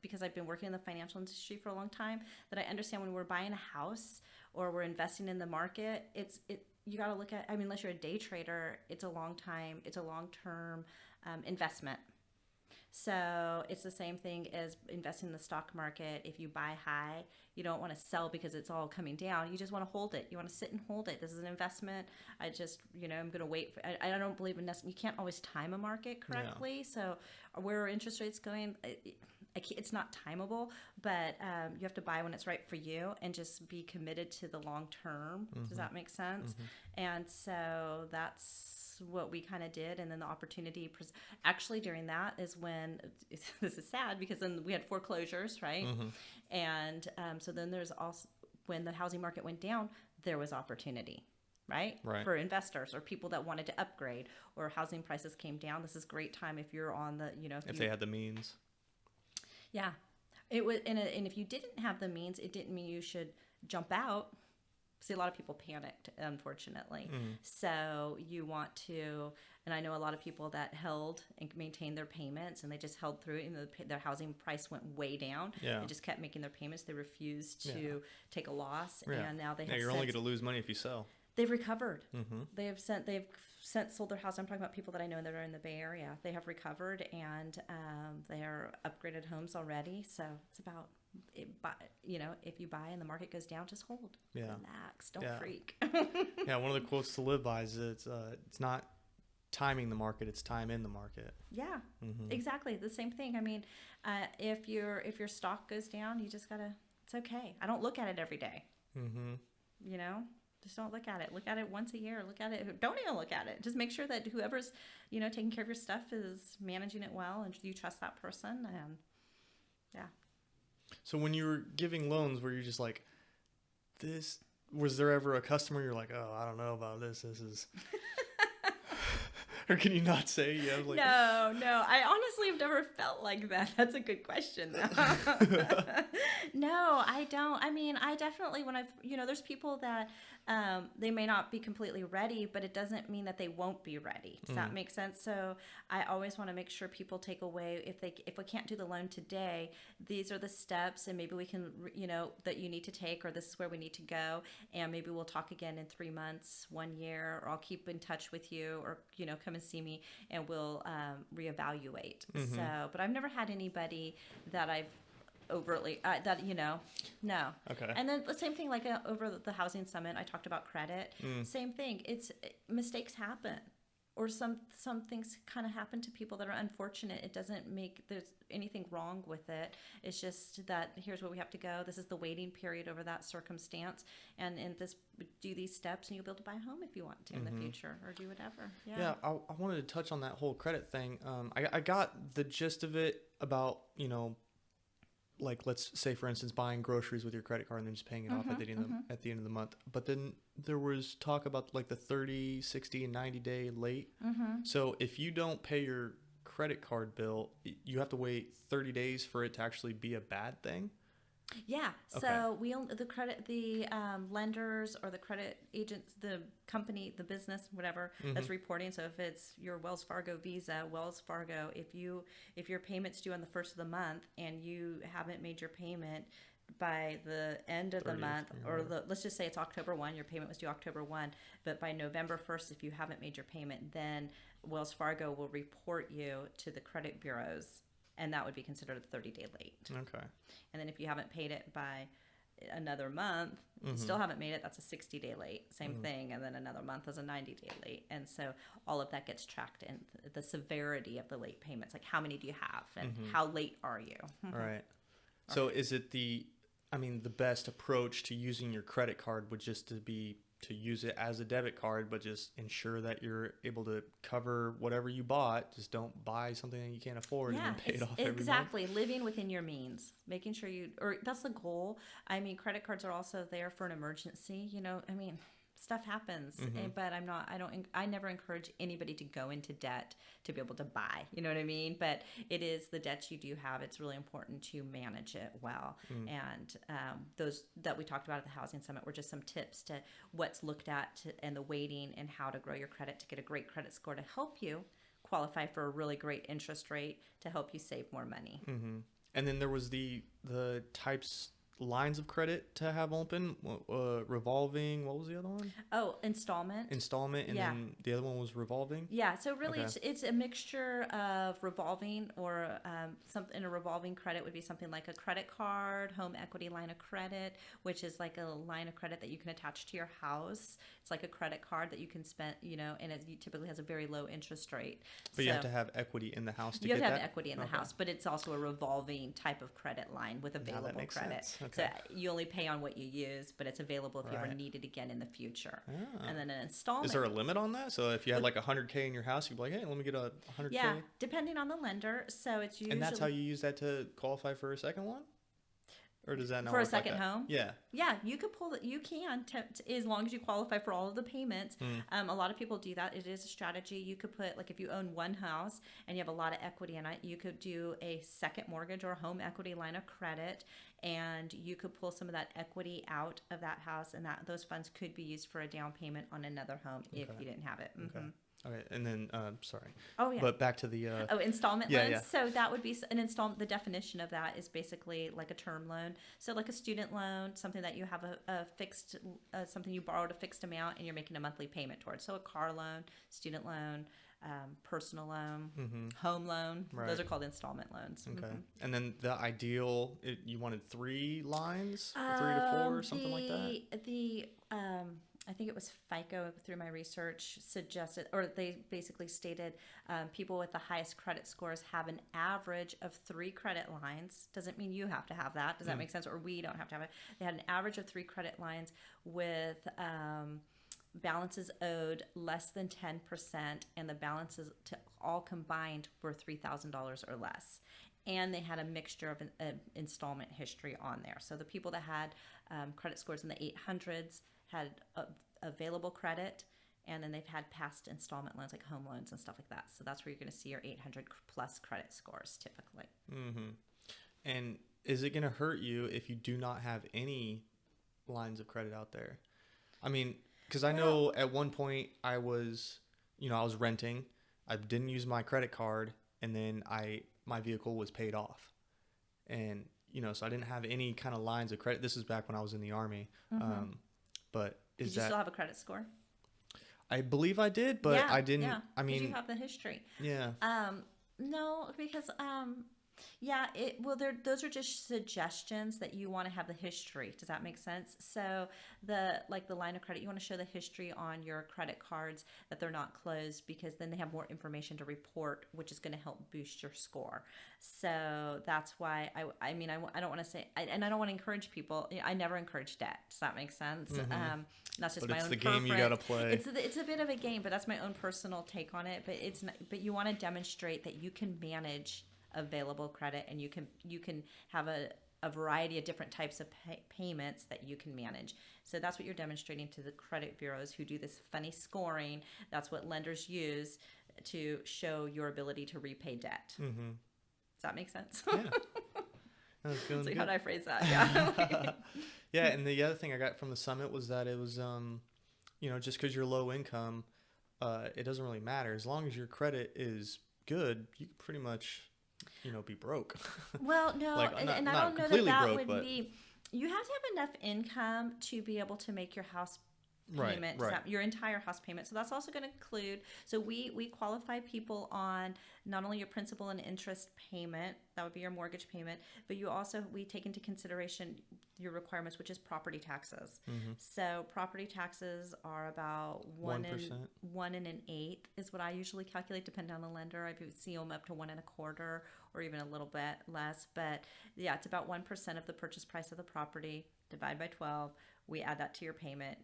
S2: because I've been working in the financial industry for a long time, that I understand when we're buying a house or we're investing in the market, you got to look at, unless you're a day trader, it's a long-term investment. So it's the same thing as investing in the stock market. If you buy high, you don't want to sell because it's all coming down. You just want to hold it. You want to sit and hold it. This is an investment. I just, I'm going to wait. I don't believe in you can't always time a market correctly. Yeah. So where are interest rates going? It's not timeable, but you have to buy when it's right for you and just be committed to the long term. Does that make sense? And so that's what we kind of did. And then the opportunity actually during that is when this is sad, because then we had foreclosures, right? And so then there's also, when the housing market went down, there was opportunity, right? For investors or people that wanted to upgrade, or housing prices came down. This is a great time if you're on the, if
S1: they had the means.
S2: Yeah, it was. And if you didn't have the means, it didn't mean you should jump out. See, a lot of people panicked, unfortunately. So you want to, and I know a lot of people that held and maintained their payments, and they just held through it, and their housing price went way down. Yeah. They just kept making their payments. They refused to take a loss, and now they have.
S1: You're only going to lose money if you sell.
S2: They've recovered. They've sold their house. I'm talking about people that I know that are in the Bay Area. They have recovered, and they are upgraded homes already. So it's about. If you buy and the market goes down, just hold. Relax. Don't freak.
S1: One of the quotes to live by is it's not timing the market, it's time in the market. Yeah,
S2: exactly. The same thing. If your stock goes down, you just gotta. It's okay. I don't look at it every day. Just don't look at it. Look at it once a year. Look at it. Don't even look at it. Just make sure that whoever's taking care of your stuff is managing it well, and you trust that person. And
S1: So when you were giving loans, were you just like, this, was there ever a customer you're like, oh, I don't know about this. This is, or can you not say? Yeah. Like...
S2: No. I honestly have never felt like that. That's a good question, though. No, I don't. I definitely, when there's people that they may not be completely ready, but it doesn't mean that they won't be ready. Does that make sense? So I always want to make sure people take away, if we can't do the loan today, these are the steps, and maybe we can, that you need to take, or this is where we need to go, and maybe we'll talk again in 3 months, 1 year, or I'll keep in touch with you, or come and see me, and we'll reevaluate. So, but I've never had anybody that I've overtly no.
S1: Okay.
S2: And then the same thing, like over the housing summit, I talked about credit. Same thing. Mistakes happen, or some things kind of happen to people that are unfortunate. It doesn't make there's anything wrong with it. It's just that here's where we have to go. This is the waiting period over that circumstance, and in this, do these steps, and you'll be able to buy a home if you want to in the future, or do whatever.
S1: Yeah, I wanted to touch on that whole credit thing. I got the gist of it about, like, let's say, for instance, buying groceries with your credit card and then just paying it off at the end of the month. But then there was talk about like the 30, 60, and 90-day late. So if you don't pay your credit card bill, you have to wait 30 days for it to actually be a bad thing.
S2: Yeah. So the lenders or the credit agents, the company, the business, whatever that's reporting. So if it's your Wells Fargo Visa, if your payment's due on the first of the month and you haven't made your payment by the end of the month, or let's just say it's October 1, your payment was due October 1, but by November 1st, if you haven't made your payment, then Wells Fargo will report you to the credit bureaus. And that would be considered a 30-day late. Okay. And then if you haven't paid it by another month, you still haven't made it, that's a 60-day late. Same thing. And then another month is a 90-day late. And so all of that gets tracked in the severity of the late payments. Like, how many do you have? And how late are you?
S1: All right. So is it the best approach to using your credit card would just to use it as a debit card, but just ensure that you're able to cover whatever you bought. Just don't buy something that you can't afford and then pay it off every month.
S2: Exactly. Living within your means, making sure that's the goal. I mean, credit cards are also there for an emergency, stuff happens, but I never encourage anybody to go into debt to be able to buy, you know what I mean? But it is the debts you do have. It's really important to manage it well. And those that we talked about at the Housing Summit were just some tips to what's looked at and the waiting and how to grow your credit to get a great credit score to help you qualify for a really great interest rate to help you save more money.
S1: And then there was the lines of credit to have open, revolving. What was the other one?
S2: Oh, installment,
S1: and then the other one was revolving.
S2: Yeah, so really it's a mixture of revolving, or something in a revolving credit would be something like a credit card, home equity line of credit, which is like a line of credit that you can attach to your house. It's like a credit card that you can spend, and it typically has a very low interest rate.
S1: But you have to have equity in the house to get that?
S2: You have to have equity in the house, but it's also a revolving type of credit line with available credit.
S1: Sense.
S2: So you only pay on what you use, but it's available if you ever need it again in the future. And then an installment.
S1: Is there a limit on that? So if you had like $100K in your house, you'd be like, hey, let me get a $100K.
S2: Yeah, depending on the lender. So it's usually.
S1: And that's how you use that to qualify for a second one? Or does that not
S2: for
S1: work
S2: a second
S1: like that?
S2: home?
S1: Yeah.
S2: Yeah, you could pull it. You can, as long as you qualify for all of the payments. A lot of people do that. It is a strategy. You could put, like, if you own one house and you have a lot of equity in it, you could do a second mortgage or a home equity line of credit, and you could pull some of that equity out of that house, and those funds could be used for a down payment on another home if you didn't have it.
S1: Okay, and then, sorry.
S2: Oh, yeah.
S1: But back to the...
S2: installment loans.
S1: Yeah.
S2: So that would be an installment. The definition of that is basically like a term loan. So like a student loan, something that you have a fixed, something you borrowed a fixed amount and you're making a monthly payment towards. So a car loan, student loan, personal loan, home loan.
S1: Right.
S2: Those are called installment loans.
S1: Okay. And then the ideal, you wanted 3 lines, 3 to 4, something like that?
S2: I think it was FICO, through my research, suggested, or they basically stated people with the highest credit scores have an average of 3 credit lines. Doesn't mean you have to have that. Does that make sense? Or we don't have to have it. They had an average of 3 credit lines with balances owed less than 10%, and the balances to all combined were $3,000 or less. And they had a mixture of an installment history on there. So the people that had credit scores in the 800s had available credit, and then they've had past installment loans like home loans and stuff like that. So that's where you're going to see your 800 plus credit scores typically.
S1: And is it going to hurt you if you do not have any lines of credit out there? I mean, because I know at one point I was renting. I didn't use my credit card, and then my vehicle was paid off, and so I didn't have any kind of lines of credit. This is back when I was in the Army. But
S2: did you still have a credit score?
S1: I believe I did, but I didn't.
S2: Yeah.
S1: I mean,
S2: you have the history.
S1: Yeah.
S2: No, because Yeah, those are just suggestions that you want to have the history. Does that make sense? So the line of credit, you want to show the history on your credit cards that they're not closed, because then they have more information to report, which is going to help boost your score. So that's why I don't want to say, and I don't want to encourage people. I never encourage debt. Does that make sense? That's just
S1: But
S2: my
S1: it's
S2: own
S1: the game you got to play.
S2: It's a bit of a game, but that's my own personal take on it. But it's not, but you want to demonstrate that you can manage available credit, and you can have a variety of different types of payments that you can manage. So that's what you're demonstrating to the credit bureaus who do this funny scoring. That's what lenders use to show your ability to repay debt. Does that make sense?
S1: Yeah. That's going
S2: so
S1: good.
S2: how did I phrase that? Yeah.
S1: Yeah, and the other thing I got from the summit was that it was, just because you're low income, it doesn't really matter. As long as your credit is good, you can pretty much, be broke.
S2: Well, no,
S1: like,
S2: and
S1: not
S2: I don't know
S1: completely
S2: that
S1: broke,
S2: would be. You have to have enough income to be able to make your house payment,
S1: right.
S2: Your entire house payment. So that's also going to include. So we qualify people on not only your principal and interest payment, that would be your mortgage payment, but we take into consideration your requirements, which is property taxes. So property taxes are about 1 and an eighth is what I usually calculate, depending on the lender. I see them up to 1 1/4 or even a little bit less, but yeah, it's about 1% of the purchase price of the property. Divide by 12. We add that to your payment.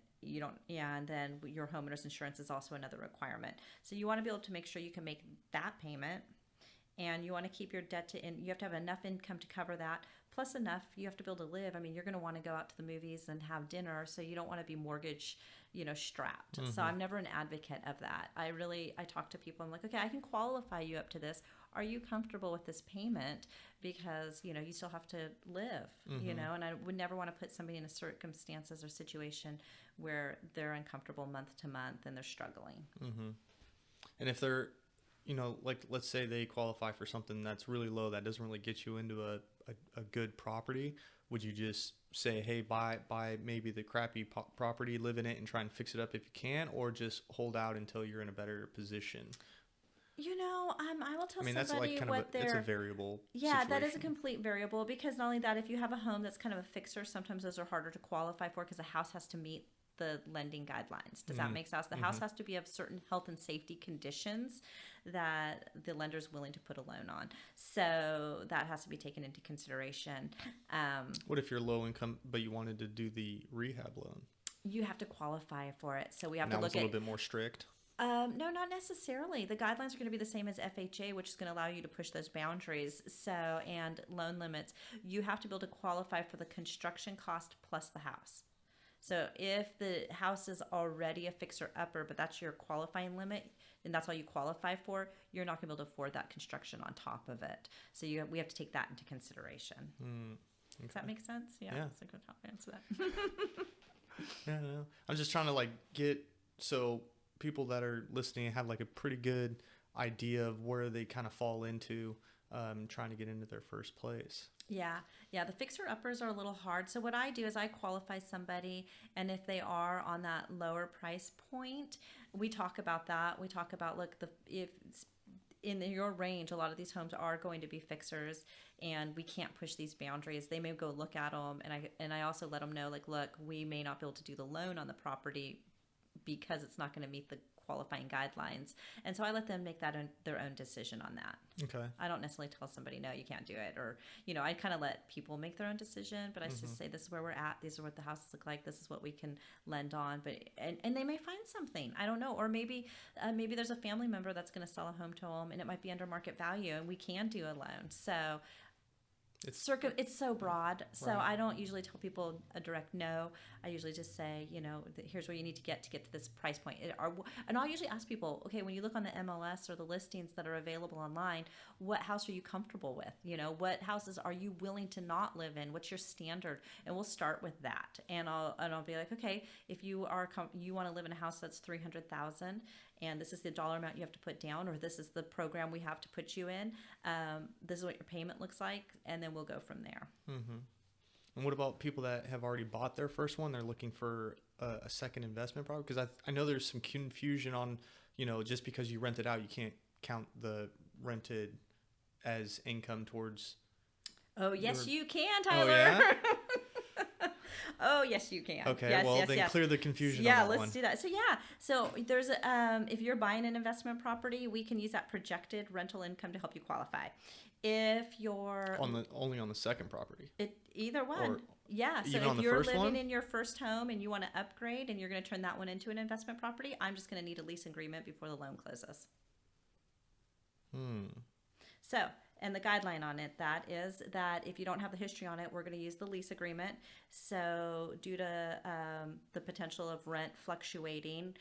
S2: And then your homeowner's insurance is also another requirement. So you want to be able to make sure you can make that payment, and you want to keep your debt you have to have enough income to cover that, plus enough, you have to be able to live. I mean, you're going to want to go out to the movies and have dinner, so you don't want to be mortgage, strapped. So I'm never an advocate of that. I talk to people, I'm like, okay, I can qualify you up to this. Are you comfortable with this payment? Because, you still have to live, and I would never want to put somebody in a circumstances or situation where they're uncomfortable month to month and they're struggling.
S1: And if they're, like, let's say they qualify for something that's really low, that doesn't really get you into a good property, would you just say, hey, buy maybe the crappy property, live in it, and try and fix it up if you can, or just hold out until you're in a better position?
S2: I will tell
S1: somebody that's like kind of it's a variable
S2: situation. That is a
S1: situation.
S2: complete variable, because not only that, if you have a home that's kind of a fixer, sometimes those are harder to qualify for because the house has to meet the lending guidelines. Does that make sense? The house has to be of certain health and safety conditions that the lender is willing to put a loan on. So that has to be taken into consideration.
S1: What if you're low income but you wanted to do the rehab loan?
S2: You have to qualify for it. So we have
S1: to
S2: look at
S1: a little bit more strict.
S2: No, not necessarily. The guidelines are going to be the same as FHA, which is going to allow you to push those boundaries. And loan limits, you have to be able to qualify for the construction cost plus the house. So if the house is already a fixer-upper, but that's your qualifying limit, and that's all you qualify for, you're not going to be able to afford that construction on top of it. So we have to take that into consideration.
S1: Okay.
S2: Does that make sense? Yeah. That's a good answer to that.
S1: Yeah, no. I'm just trying to get so people that are listening have a pretty good idea of where they kind of fall into trying to get into their first place.
S2: Yeah. The fixer-uppers are a little hard. So what I do is I qualify somebody, and if they are on that lower price point, we talk about that. We talk about, if in your range, a lot of these homes are going to be fixers, and we can't push these boundaries. They may go look at them, and I also let them know, look, we may not be able to do the loan on the property because it's not going to meet the qualifying guidelines. And so I let them make their own decision on that.
S1: Okay.
S2: I don't necessarily tell somebody, no, you can't do it. Or, I kind of let people make their own decision, but I just say, this is where we're at. These are what the houses look like. This is what we can lend on. But and they may find something. I don't know. Or maybe there's a family member that's going to sell a home to them, and it might be under market value, and we can do a loan. So it's so broad. So
S1: right.
S2: I don't usually tell people a direct no. I usually just say, here's where you need to get to this price point. And I'll usually ask people, okay, when you look on the MLS or the listings that are available online, what house are you comfortable with? What houses are you willing to not live in? What's your standard? And we'll start with that. And I'll be like, okay, if you want to live in a house that's $300,000, and this is the dollar amount you have to put down, or this is the program we have to put you in, this is what your payment looks like, and then we'll go from there.
S1: And what about people that have already bought their first one? They're looking for a second investment property? Because I know there's some confusion on, just because you rent it out, you can't count the rented as income towards.
S2: Oh, yes, you can,
S1: Oh,
S2: Tyler.
S1: yeah?
S2: Oh, yes, you can.
S1: Okay,
S2: yes,
S1: well,
S2: yes,
S1: then
S2: yes.
S1: clear the confusion
S2: Yeah,
S1: on that
S2: let's
S1: one.
S2: do that. So there's if you're buying an investment property, we can use that projected rental income to help you qualify. If you're
S1: Only on the second property.
S2: either one.
S1: Or
S2: Yeah, so
S1: even on
S2: if
S1: the
S2: you're
S1: first
S2: living
S1: one?
S2: in your first home and you want to upgrade and you're going to turn that one into an investment property, I'm just going to need a lease agreement before the loan closes. So, and the guideline on it, that is that if you don't have the history on it, we're going to use the lease agreement. So due to the potential of rent fluctuating,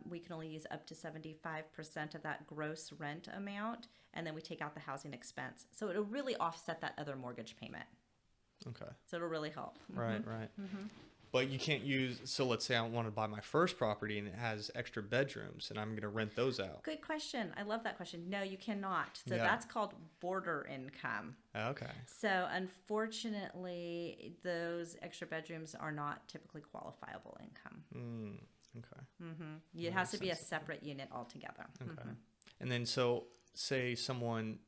S2: we can only use up to 75% of that gross rent amount, and then we take out the housing expense. So it'll really offset that other mortgage payment.
S1: Okay.
S2: So it'll really help.
S1: Right. But you can't use, so let's say I want to buy my first property and it has extra bedrooms and I'm going to rent those out.
S2: Good question. I love that question. No, you cannot. So
S1: Yeah.
S2: that's called border income.
S1: Okay.
S2: So unfortunately, those extra bedrooms are not typically qualifiable income.
S1: Okay.
S2: It has to be a separate unit altogether.
S1: Okay. And then so say someone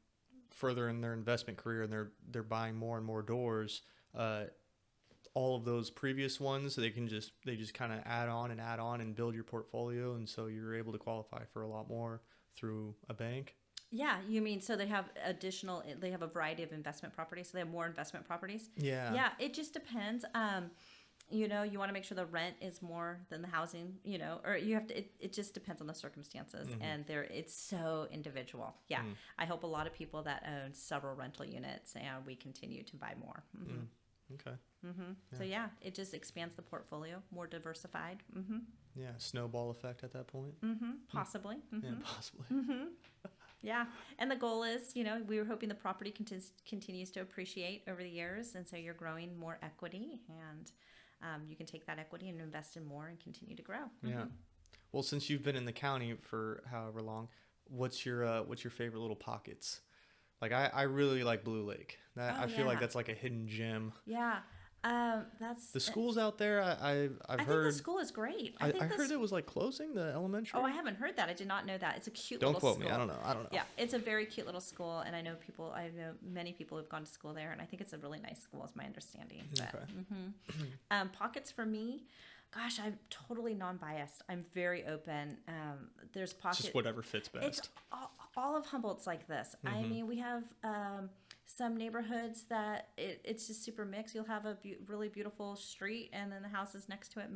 S1: further in their investment career and they're buying more and more doors, all of those previous ones, they just kind of add on and build your portfolio, and so you're able to qualify for a lot more through a bank.
S2: Yeah, you mean so they have a variety of investment properties, so they have more investment properties?
S1: Yeah.
S2: Yeah, it just depends. You want to make sure the rent is more than the housing, or you have to, it just depends on the circumstances, and it's so individual. Yeah, I help a lot of people that own several rental units, and we continue to buy more.
S1: Okay.
S2: Yeah. So yeah, it just expands the portfolio, more diversified.
S1: Yeah, snowball effect at that point.
S2: Possibly.
S1: Yeah, possibly.
S2: Yeah, and the goal is, we were hoping the property continues to appreciate over the years, and so you're growing more equity, and you can take that equity and invest in more and continue to grow.
S1: Yeah. Well, since you've been in the county for however long, what's your favorite little pockets? Like I really like Blue Lake. I feel like that's like a hidden gem.
S2: Yeah. That's
S1: the schools out there. I've
S2: I
S1: heard.
S2: think the school is great.
S1: I heard it was like closing the elementary.
S2: Oh, I haven't heard that. I did not know that. It's a cute
S1: Don't
S2: little
S1: quote me. I don't know.
S2: Yeah, it's a very cute little school, and I know many people who've gone to school there, and I think it's a really nice school, is my understanding. But,
S1: Okay.
S2: Pockets for me, gosh, I'm totally non-biased. I'm very open. There's pockets.
S1: Just whatever fits best.
S2: It's all of Humboldt's like this. I mean, we have some neighborhoods that it's just super mixed. You'll have a really beautiful street, and then the houses next to it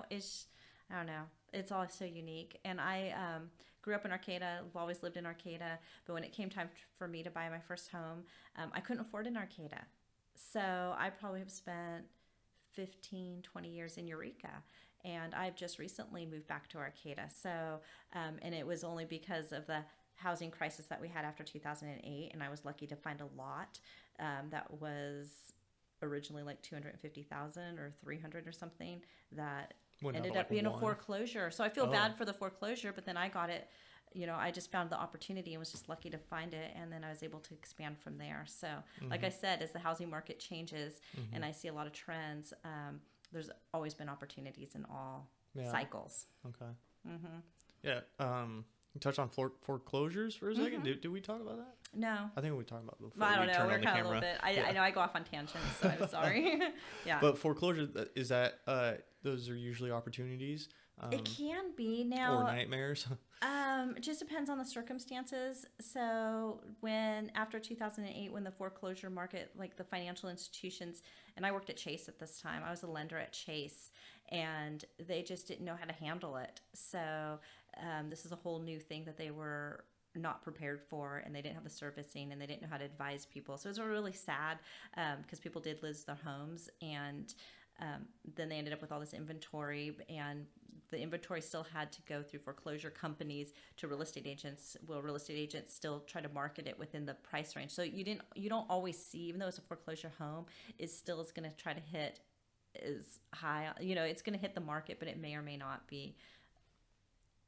S2: it's, I don't know. It's all so unique. And I grew up in Arcata. I've always lived in Arcata. But when it came time for me to buy my first home, I couldn't afford an Arcata. So I probably have spent 15, 20 years in Eureka. And I've just recently moved back to Arcata. So, and it was only because of the housing crisis that we had after 2008, and I was lucky to find a lot that was originally like 250,000 or 300 or something that ended up being a foreclosure. So I feel bad for the foreclosure, but then I got it. I just found the opportunity and was just lucky to find it, and then I was able to expand from there. So, like I said, as the housing market changes and I see a lot of trends, there's always been opportunities in all cycles.
S1: Okay. Yeah. Touch on foreclosures for a second. Did we talk about that?
S2: No.
S1: I think we talked about it before.
S2: I don't know. We're kind of a little bit. I know I go off on tangents, so I'm sorry. Yeah.
S1: But foreclosures, is that those are usually opportunities?
S2: It can be now.
S1: Or nightmares.
S2: It just depends on the circumstances. So after 2008, when the foreclosure market, like the financial institutions, and I worked at Chase at this time. I was a lender at Chase, and they just didn't know how to handle it. So this is a whole new thing that they were not prepared for, and they didn't have the servicing, and they didn't know how to advise people. So it was really sad because people did lose their homes, and then they ended up with all this inventory, and the inventory still had to go through foreclosure companies to real estate agents. Well, real estate agents still try to market it within the price range. So you don't always see, even though it's a foreclosure home, is going to try to hit as high. It's going to hit the market, but it may or may not be.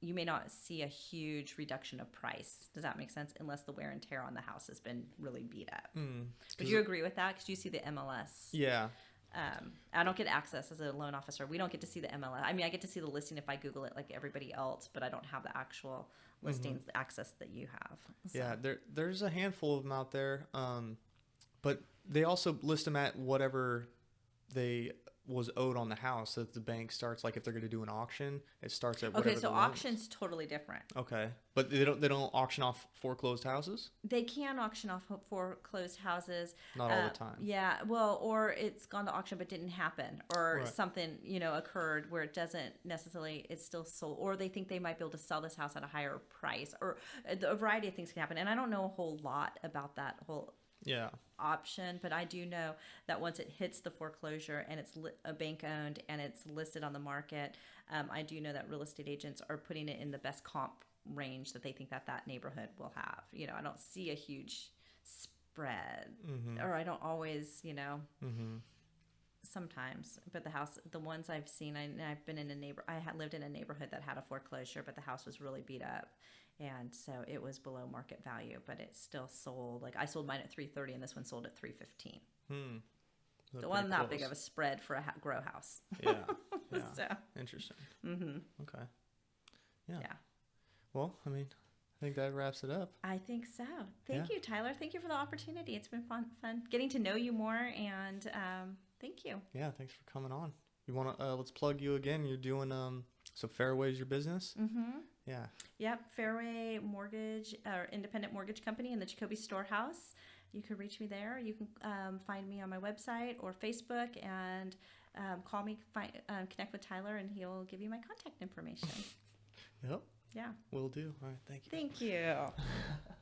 S2: You may not see a huge reduction of price. Does that make sense? Unless the wear and tear on the house has been really beat up. Would you agree with that? Because you see the MLS.
S1: Yeah.
S2: I don't get access as a loan officer. We don't get to see the MLS. I mean, I get to see the listing if I Google it like everybody else, but I don't have the actual listings access that you have. So.
S1: Yeah, there's a handful of them out there, but they also list them at whatever they was owed on the house. So that the bank starts, like if they're going to do an auction, it starts at whatever.
S2: Okay, so auction's totally different.
S1: Okay, but they don't auction off foreclosed houses.
S2: They can auction off foreclosed houses.
S1: Not all the time.
S2: Yeah, well, or it's gone to auction but didn't happen, or something occurred where it doesn't necessarily, it's still sold, or they think they might be able to sell this house at a higher price, or a variety of things can happen. And I don't know a whole lot about that whole option, but I do know that once it hits the foreclosure and it's a bank owned and it's listed on the market, I do know that real estate agents are putting it in the best comp range that they think that neighborhood will have. I don't see a huge spread, or I don't always, sometimes, but the ones I've seen, I've been in I had lived in a neighborhood that had a foreclosure, but the house was really beat up. And so it was below market value, but it still sold. Like I sold mine at $330, and this one sold at $315. So wasn't that big of a spread for a grow house.
S1: Yeah.
S2: So
S1: interesting. Okay. Yeah. Well, I mean, I think that wraps it up.
S2: I think so. Thank you, Tyler. Thank you for the opportunity. It's been fun getting to know you more, and thank you.
S1: Yeah, thanks for coming on. You want to let's plug you again. You're doing so Fairway is your business. Yeah. Yep.
S2: Fairway Mortgage, or Independent Mortgage Company in the Jacoby Storehouse. You can reach me there. You can find me on my website or Facebook, and call me, connect with Tyler, and he'll give you my contact information.
S1: Yep.
S2: Yeah.
S1: Will do. All right. Thank you.
S2: Thank you.